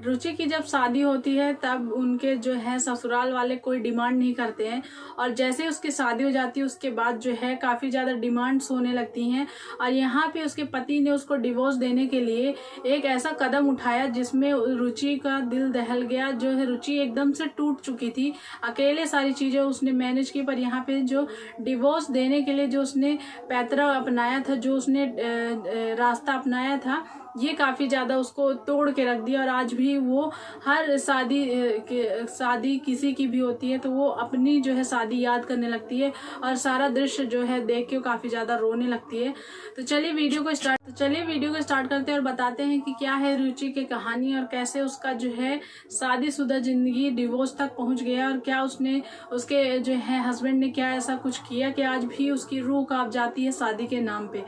रुचि की जब शादी होती है तब उनके जो है ससुराल वाले कोई डिमांड नहीं करते हैं, और जैसे उसकी शादी हो जाती है उसके बाद जो है काफ़ी ज़्यादा डिमांड्स होने लगती हैं। और यहाँ पे उसके पति ने उसको डिवोर्स देने के लिए एक ऐसा कदम उठाया जिसमें रुचि का दिल दहल गया। जो है रुचि एकदम से टूट चुकी थी, अकेले सारी चीज़ें उसने मैनेज की, पर यहाँ पे जो डिवोर्स देने के लिए जो उसने पैतरा अपनाया था, जो उसने रास्ता अपनाया था, ये काफ़ी ज़्यादा उसको तोड़ के रख दिया। और आज भी वो हर शादी किसी की भी होती है तो वो अपनी जो है शादी याद करने लगती है और सारा दृश्य जो है देख के काफ़ी ज़्यादा रोने लगती है। तो चलिए वीडियो को स्टार्ट करते हैं और बताते हैं कि क्या है रुचि की कहानी और कैसे उसका जो है शादीशुदा जिंदगी डिवोर्स तक पहुंच गया, और क्या उसके जो है हस्बैंड ने क्या ऐसा कुछ किया कि आज भी उसकी रूह कांप जाती है शादी के नाम पे।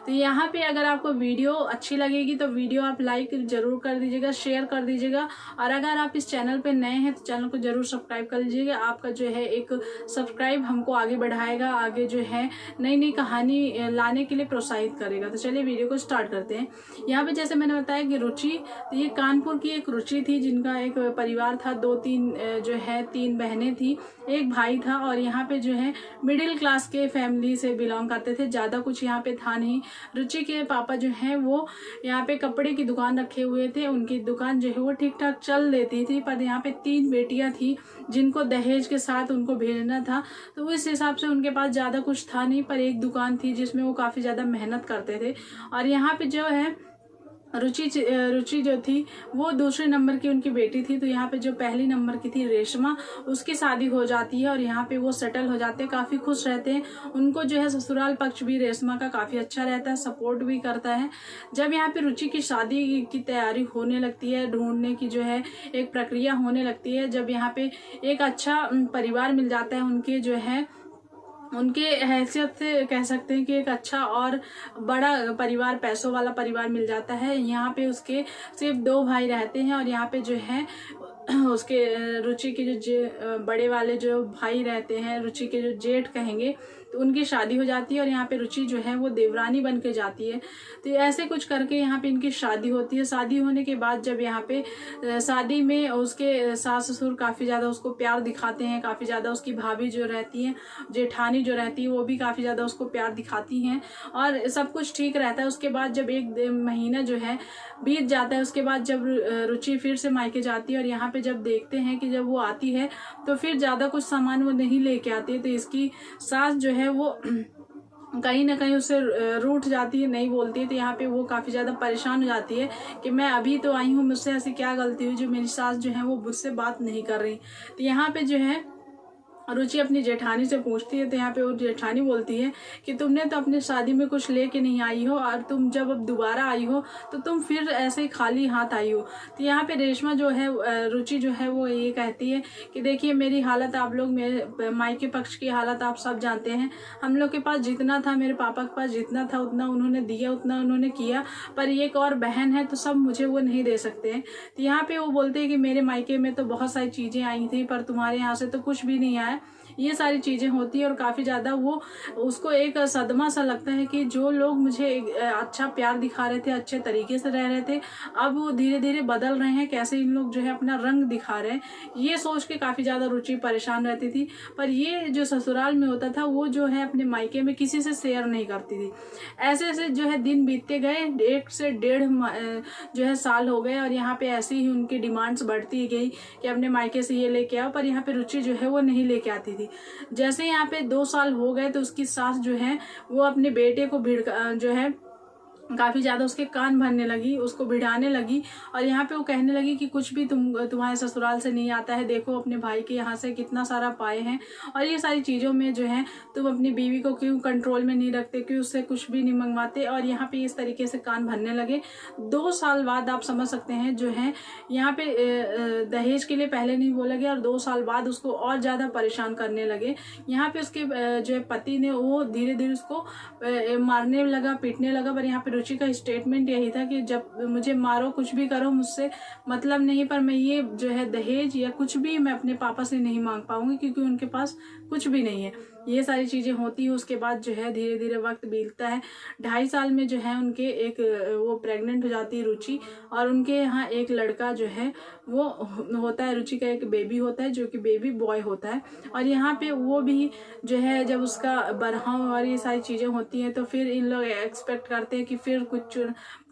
तो यहाँ पे अगर आपको वीडियो अच्छी लगेगी तो वीडियो आप लाइक जरूर कर दीजिएगा, शेयर कर दीजिएगा, और अगर आप इस चैनल पे नए हैं तो चैनल को जरूर सब्सक्राइब कर लीजिएगा। आपका जो है एक सब्सक्राइब हमको आगे बढ़ाएगा, आगे जो है नई नई कहानी लाने के लिए प्रोत्साहित करेगा। तो चलिए वीडियो को स्टार्ट करते हैं। यहाँ पे जैसे मैंने बताया कि रुचि, तो ये कानपुर की एक रुचि थी जिनका एक परिवार था, तीन बहनें थी, एक भाई था, और यहाँ पे जो है मिडिल क्लास के फैमिली से बिलोंग करते थे, ज़्यादा कुछ यहाँ पे था नहीं। रुचि के पापा जो हैं वो यहाँ पे कपड़े की दुकान रखे हुए थे, उनकी दुकान जो है वो ठीक ठाक चल देती थी, पर यहाँ पे 3 बेटियां थी जिनको दहेज के साथ उनको भेजना था, तो इस हिसाब से उनके पास ज़्यादा कुछ था नहीं, पर एक दुकान थी जिसमें वो काफ़ी ज़्यादा मेहनत करते थे। और यहाँ पे जो है रुचि जो थी वो दूसरे नंबर की उनकी बेटी थी, तो यहाँ पे जो पहली नंबर की थी रेशमा, उसकी शादी हो जाती है और यहाँ पे वो सेटल हो जाते हैं, काफ़ी खुश रहते हैं। उनको जो है ससुराल पक्ष भी रेशमा का काफ़ी अच्छा रहता है, सपोर्ट भी करता है। जब यहाँ पे रुचि की शादी की तैयारी होने लगती है, ढूंढने की जो है एक प्रक्रिया होने लगती है, जब यहाँ पे एक अच्छा परिवार मिल जाता है, उनके हैसियत से कह सकते हैं कि एक अच्छा और बड़ा परिवार, पैसों वाला परिवार मिल जाता है। यहाँ पे उसके सिर्फ 2 भाई रहते हैं, और यहाँ पे जो है उसके रुचि के जो बड़े वाले जो भाई रहते हैं, रुचि के जो जेठ कहेंगे, तो उनकी शादी हो जाती है और यहाँ पे रुचि जो है वो देवरानी बन के जाती है। तो ऐसे कुछ करके यहाँ पे इनकी शादी होती है। शादी होने के बाद जब यहाँ पे शादी में उसके सास ससुर काफ़ी ज़्यादा उसको प्यार दिखाते हैं, काफ़ी ज़्यादा उसकी भाभी जो रहती है, जेठानी जो रहती है, वो भी काफ़ी ज़्यादा उसको प्यार दिखाती हैं और सब कुछ ठीक रहता है। उसके बाद जब 1 महीना जो है बीत जाता है, उसके बाद जब रुचि फिर से मायके जाती है और यहाँ पे जब देखते हैं कि जब वो आती है तो फिर ज़्यादा कुछ सामान वो नहीं लेके आती है, तो इसकी सास जो है वो कहीं ना कहीं उससे रूठ जाती है, नहीं बोलती है। तो यहाँ पे वो काफ़ी ज़्यादा परेशान हो जाती है कि मैं अभी तो आई हूँ, मुझसे ऐसी क्या गलती हुई जो मेरी सास जो है वो मुझसे बात नहीं कर रही। तो यहाँ पे जो है रुचि अपनी जेठानी से पूछती है, तो यहाँ पे वो जेठानी बोलती है कि तुमने तो अपनी शादी में कुछ लेके नहीं आई हो, और तुम जब अब दोबारा आई हो तो तुम फिर ऐसे ही खाली हाथ आई हो। तो यहाँ पे रेशमा जो है, रुचि जो है वो ये कहती है कि देखिए मेरी हालत आप लोग, मेरे मायके पक्ष की हालत आप सब जानते हैं। हम लोग के पास जितना था, मेरे पापा के पास जितना था उतना उन्होंने दिया, उतना उन्होंने किया, पर एक और बहन है तो सब मुझे वो नहीं दे सकते हैं। तो यहाँ पे वो बोलते हैं कि मेरे मायके में तो बहुत सारी चीज़ें आई थी, पर तुम्हारे यहाँ से तो कुछ भी नहीं आया। ये सारी चीज़ें होती है और काफ़ी ज़्यादा वो उसको एक सदमा सा लगता है कि जो लोग मुझे अच्छा प्यार दिखा रहे थे, अच्छे तरीके से रह रहे थे, अब वो धीरे धीरे बदल रहे हैं, कैसे इन लोग जो है अपना रंग दिखा रहे हैं। ये सोच के काफ़ी ज़्यादा रुचि परेशान रहती थी। पर ये जो ससुराल में होता था वो जो है अपने मायके में किसी से शेयर नहीं करती थी। ऐसे ऐसे जो है दिन बीतते गए, 1 से 1.5 जो है साल हो गए, और यहाँ पे ऐसे ही उनकी डिमांड्स बढ़ती गई कि अपने मायके से ये लेके आओ, पर यहाँ पे रुचि जो है वो नहीं लेके आती थी। जैसे यहाँ पे 2 साल हो गए तो उसकी सास जो है वो अपने बेटे को जो है काफ़ी ज़्यादा उसके कान भरने लगी, उसको भिड़ाने लगी, और यहाँ पे वो कहने लगी कि कुछ भी तुम्हारे ससुराल से नहीं आता है, देखो अपने भाई के यहाँ से कितना सारा पाए हैं, और ये सारी चीज़ों में जो है तुम अपनी बीवी को क्यों कंट्रोल में नहीं रखते, क्यों उससे कुछ भी नहीं मंगवाते। और यहाँ पे इस तरीके से कान भरने लगे। 2 साल बाद आप समझ सकते हैं जो है यहाँ पे दहेज के लिए पहले नहीं बोला गया, और 2 साल बाद उसको और ज़्यादा परेशान करने लगे। यहाँ पे उसके जो है पति ने वो धीरे धीरे उसको मारने लगा, पीटने लगा। पर यहाँ पे रुचि का स्टेटमेंट यही था कि जब मुझे मारो, कुछ भी करो, मुझसे मतलब नहीं, पर मैं ये जो है दहेज या कुछ भी मैं अपने पापा से नहीं मांग पाऊंगी, क्योंकि उनके पास कुछ भी नहीं है। ये सारी चीज़ें होती है। उसके बाद जो है धीरे धीरे वक्त बीतता है। 2.5 साल में जो है उनके एक वो प्रेग्नेंट हो जाती है रुचि, और उनके यहाँ एक लड़का जो है वो होता है। रुचि का एक बेबी होता है जो कि बेबी बॉय होता है। और यहाँ पे वो भी जो है जब उसका बरहाव और ये सारी चीज़ें होती हैं तो फिर इन लोग एक्सपेक्ट करते हैं कि फिर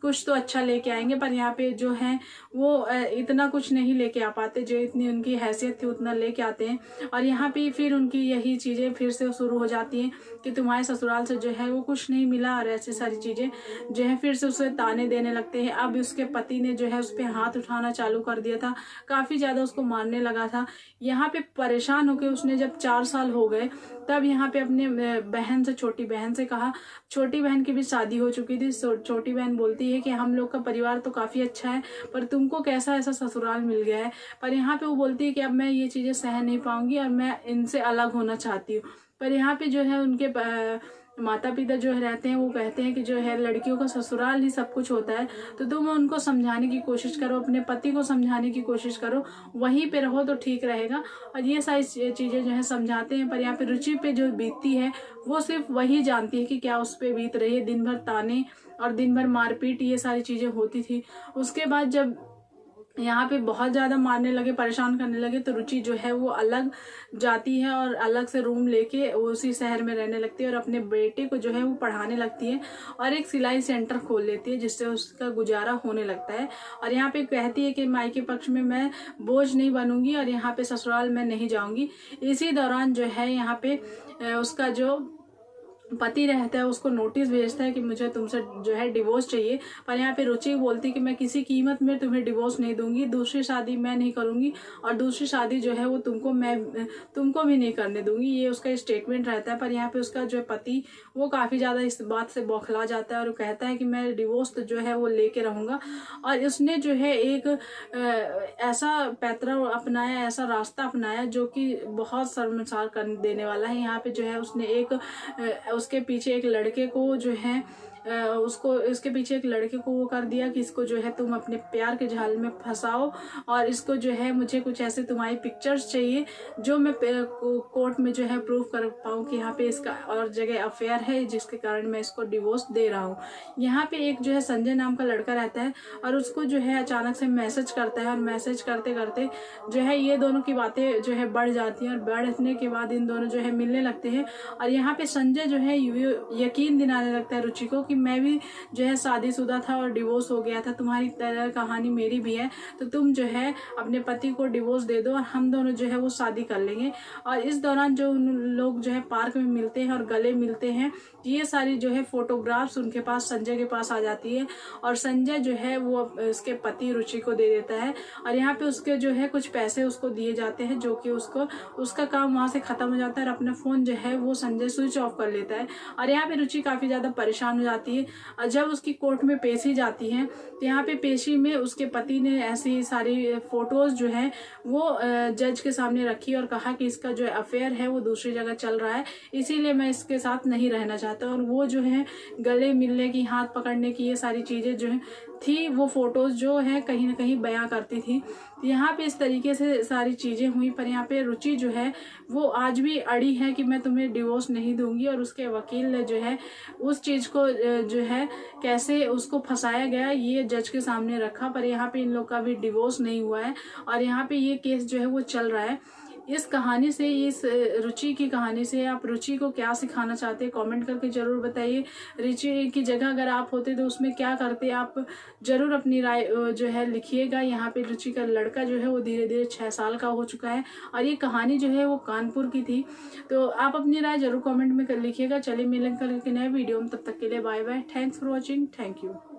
कुछ तो अच्छा लेके आएंगे, पर यहाँ पे जो है वो इतना कुछ नहीं लेके आ पाते। जो इतनी उनकी हैसियत थी उतना लेके आते हैं। और यहाँ पे फिर उनकी यही चीज़ें फिर से शुरू हो जाती हैं कि तुम्हारे ससुराल से जो है वो कुछ नहीं मिला, और ऐसी सारी चीज़ें जो है फिर से उसे ताने देने लगते हैं। अब उसके पति ने जो है उस पर हाथ उठाना चालू कर दिया था, काफ़ी ज़्यादा उसको मारने लगा था। यहाँ पे परेशान होकर उसने जब 4 साल हो गए तब यहाँ पे अपने बहन से, छोटी बहन से कहा। छोटी बहन की भी शादी हो चुकी थी। छोटी बहन बोलती है कि हम लोग का परिवार तो काफ़ी अच्छा है, पर तुमको कैसा ऐसा ससुराल मिल गया है। पर यहाँ पे वो बोलती है कि अब मैं ये चीज़ें सह नहीं पाऊंगी और मैं इनसे अलग होना चाहती हूँ। पर यहाँ पे जो है उनके माता पिता जो रहते हैं वो कहते हैं कि जो है लड़कियों का ससुराल ही सब कुछ होता है, तो तुम उनको समझाने की कोशिश करो, अपने पति को समझाने की कोशिश करो, वहीं पे रहो तो ठीक रहेगा। और ये सारी चीज़ें जो है समझाते हैं। पर यहाँ पे रुचि पे जो बीतती है वो सिर्फ वही जानती है कि क्या उस पर बीत रही है। दिन भर ताने और दिन भर मारपीट ये सारी चीज़ें होती थी। उसके बाद जब यहाँ पे बहुत ज़्यादा मारने लगे, परेशान करने लगे, तो रुचि जो है वो अलग जाती है और अलग से रूम लेके उसी शहर में रहने लगती है और अपने बेटे को जो है वो पढ़ाने लगती है और एक सिलाई सेंटर खोल लेती है जिससे उसका गुजारा होने लगता है। और यहाँ पे कहती है कि मायके पक्ष में मैं बोझ नहीं बनूंगी और यहाँ पे ससुराल में नहीं जाऊंगी। इसी दौरान जो है यहाँ पे उसका जो पति रहता है उसको नोटिस भेजता है कि मुझे तुमसे जो है डिवोर्स चाहिए। पर यहाँ पे रुचि बोलती कि मैं किसी कीमत में तुम्हें डिवोर्स नहीं दूंगी, दूसरी शादी मैं नहीं करूंगी और दूसरी शादी जो है वो तुमको भी नहीं करने दूंगी, ये उसका स्टेटमेंट रहता है। पर यहाँ पे उसका जो पति वो काफ़ी ज़्यादा इस बात से बौखला जाता है और वो कहता है कि मैं डिवोर्स तो जो है वो लेके रहूँगा। और उसने जो है एक ऐसा पैतरा अपनाया, ऐसा रास्ता अपनाया जो कि बहुत शर्मसार कर देने वाला है। यहाँ पे जो है उसने उसके पीछे एक लड़के को जो है उसके पीछे एक लड़के को वो कर दिया कि इसको जो है तुम अपने प्यार के जाल में फंसाओ और इसको जो है मुझे कुछ ऐसे तुम्हारी पिक्चर्स चाहिए जो मैं कोर्ट में जो है प्रूव कर पाऊँ कि यहाँ पे इसका और जगह अफेयर है जिसके कारण मैं इसको डिवोर्स दे रहा हूँ। यहाँ पे एक जो है संजय नाम का लड़का रहता है और उसको जो है अचानक से मैसेज करता है और मैसेज करते करते जो है ये दोनों की बातें जो है बढ़ जाती हैं और बढ़ने के बाद इन दोनों जो है मिलने लगते हैं। और यहाँ पे संजय जो है यकीन दिलाने लगता है रुचि को कि मैं भी जो है शादीशुदा था और डिवोर्स हो गया था, तुम्हारी तरह कहानी मेरी भी है, तो तुम जो है अपने पति को डिवोर्स दे दो और हम दोनों जो है वो शादी कर लेंगे। और इस दौरान जो उन लोग जो है पार्क में मिलते हैं और गले मिलते हैं, ये सारी जो है फोटोग्राफ्स उनके पास संजय के पास आ जाती है और संजय जो है वो उसके पति रुचि को दे देता है। और यहाँ पे उसके जो है कुछ पैसे उसको दिए जाते हैं जो कि उसका काम वहाँ से खत्म हो जाता है और अपना फोन जो है वो संजय स्विच ऑफ कर लेता है। और यहाँ पे रुचि काफी ज्यादा परेशान हो जाती है। और जब उसकी कोर्ट में पेशी जाती है तो यहाँ पे पेशी में उसके पति ने ऐसी सारी फोटोज जो है वो जज के सामने रखी और कहा कि इसका जो अफेयर है वो दूसरी जगह चल रहा है, इसीलिए मैं इसके साथ नहीं रहना चाहता। और वो जो है गले मिलने की, हाथ पकड़ने की, ये सारी चीजें जो है थी वो फोटोज जो है कहीं ना कहीं बयां करती थी। यहाँ पे इस तरीके से सारी चीजें हुई। पर यहाँ पे रुचि जो है वो आज भी अड़ी है कि मैं तुम्हें डिवोर्स नहीं दूंगी और उसके वकील ने जो है उस चीज को जो है कैसे उसको फंसाया गया ये जज के सामने रखा। पर यहाँ पे इन लोग का भी डिवोर्स नहीं हुआ है और यहाँ पे ये केस जो है वो चल रहा है। इस कहानी से, इस रुचि की कहानी से आप रुचि को क्या सिखाना चाहते हैं कमेंट करके जरूर बताइए। रुचि की जगह अगर आप होते तो उसमें क्या करते, आप जरूर अपनी राय जो है लिखिएगा। यहाँ पे रुचि का लड़का जो है वो धीरे धीरे 6 साल का हो चुका है और ये कहानी जो है वो कानपुर की थी। तो आप अपनी राय जरूर कॉमेंट में लिखिएगा। चलिए मिलेंगे कल के नए वीडियो में, तब तक के लिए bye bye. Thanks for watching. Thank you.